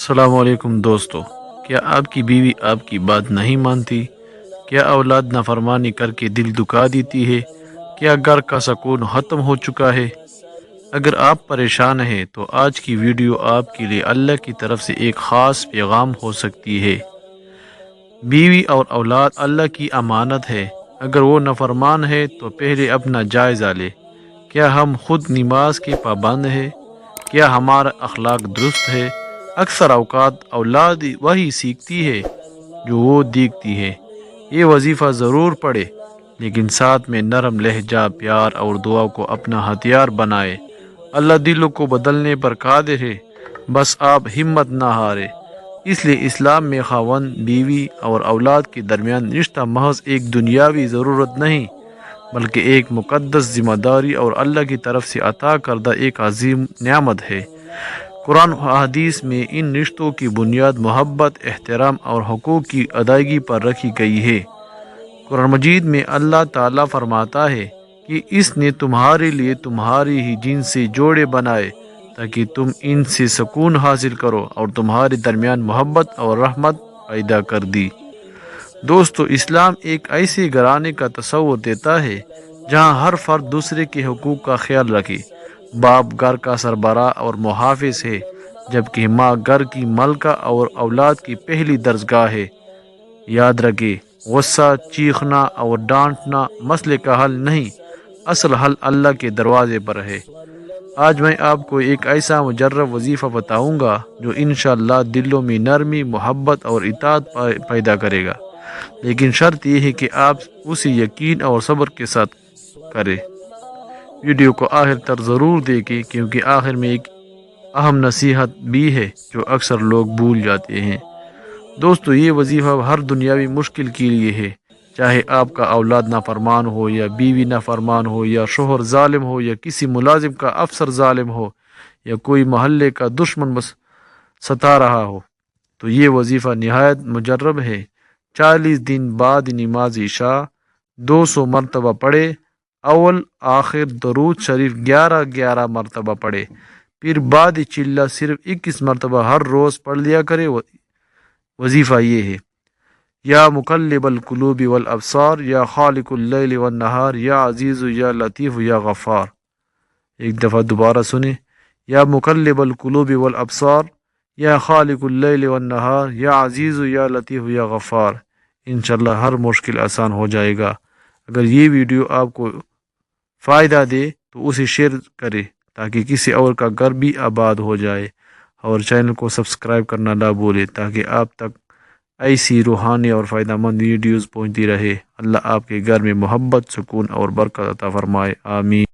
السلام علیکم دوستو، کیا آپ کی بیوی آپ کی بات نہیں مانتی؟ کیا اولاد نافرمانی کر کے دل دکھا دیتی ہے؟ کیا گھر کا سکون ختم ہو چکا ہے؟ اگر آپ پریشان ہیں تو آج کی ویڈیو آپ کے لیے اللہ کی طرف سے ایک خاص پیغام ہو سکتی ہے۔ بیوی اور اولاد اللہ کی امانت ہے۔ اگر وہ نافرمان ہے تو پہلے اپنا جائزہ لے۔ کیا ہم خود نماز کے پابند ہیں؟ کیا ہمارا اخلاق درست ہے؟ اکثر اوقات اولاد وہی سیکھتی ہے جو وہ دیکھتی ہے۔ یہ وظیفہ ضرور پڑھے، لیکن ساتھ میں نرم لہجہ، پیار اور دعا کو اپنا ہتھیار بنائے۔ اللہ دلوں کو بدلنے پر قادر ہے، بس آپ ہمت نہ ہارے۔ اس لیے اسلام میں خاوند، بیوی اور اولاد کے درمیان رشتہ محض ایک دنیاوی ضرورت نہیں، بلکہ ایک مقدس ذمہ داری اور اللہ کی طرف سے عطا کردہ ایک عظیم نعمت ہے۔ قرآن و حدیث میں ان رشتوں کی بنیاد محبت، احترام اور حقوق کی ادائیگی پر رکھی گئی ہے۔ قرآن مجید میں اللہ تعالیٰ فرماتا ہے کہ اس نے تمہارے لیے تمہاری ہی جنس سے جوڑے بنائے تاکہ تم ان سے سکون حاصل کرو، اور تمہارے درمیان محبت اور رحمت پیدا کر دی۔ دوستو، اسلام ایک ایسے گھرانے کا تصور دیتا ہے جہاں ہر فرد دوسرے کے حقوق کا خیال رکھے۔ باپ گھر کا سربراہ اور محافظ ہے، جبکہ ماں گھر کی ملکہ اور اولاد کی پہلی درسگاہ ہے۔ یاد رکھے، غصہ، چیخنا اور ڈانٹنا مسئلے کا حل نہیں، اصل حل اللہ کے دروازے پر ہے۔ آج میں آپ کو ایک ایسا مجرب وظیفہ بتاؤں گا جو انشاءاللہ دلوں میں نرمی، محبت اور اطاعت پیدا کرے گا، لیکن شرط یہ ہے کہ آپ اسے یقین اور صبر کے ساتھ کریں۔ ویڈیو کو آخر تک ضرور دیکھیں، کیونکہ آخر میں ایک اہم نصیحت بھی ہے جو اکثر لوگ بھول جاتے ہیں۔ دوستو، یہ وظیفہ ہر دنیاوی مشکل کے لیے ہے، چاہے آپ کا اولاد نافرمان ہو، یا بیوی نافرمان ہو، یا شوہر ظالم ہو، یا کسی ملازم کا افسر ظالم ہو، یا کوئی محلے کا دشمن بس ستا رہا ہو، تو یہ وظیفہ نہایت مجرب ہے۔ 40 دن بعد نماز عشاء 200 مرتبہ پڑھے، اول آخر درود شریف 11 مرتبہ پڑھے، پھر بعد چلہ صرف 21 مرتبہ ہر روز پڑھ لیا کرے۔ وظیفہ یہ ہے: یا مقلب القلوب والابصار، یا خالق اللیل والنہار، یا عزیز یا لطیف یا غفار۔ ایک دفعہ دوبارہ سنیں: یا مقلب القلوب والابصار، یا خالق اللیل والنہار، یا عزیز یا لطیف یا غفار۔ انشاءاللہ ہر مشکل آسان ہو جائے گا۔ اگر یہ ویڈیو آپ کو فائدہ دے تو اسے شیئر کریں تاکہ کسی اور کا گھر بھی آباد ہو جائے، اور چینل کو سبسکرائب کرنا نہ بھولے تاکہ آپ تک ایسی روحانی اور فائدہ مند ویڈیوز پہنچتی رہے۔ اللہ آپ کے گھر میں محبت، سکون اور برکت عطا فرمائے، آمین۔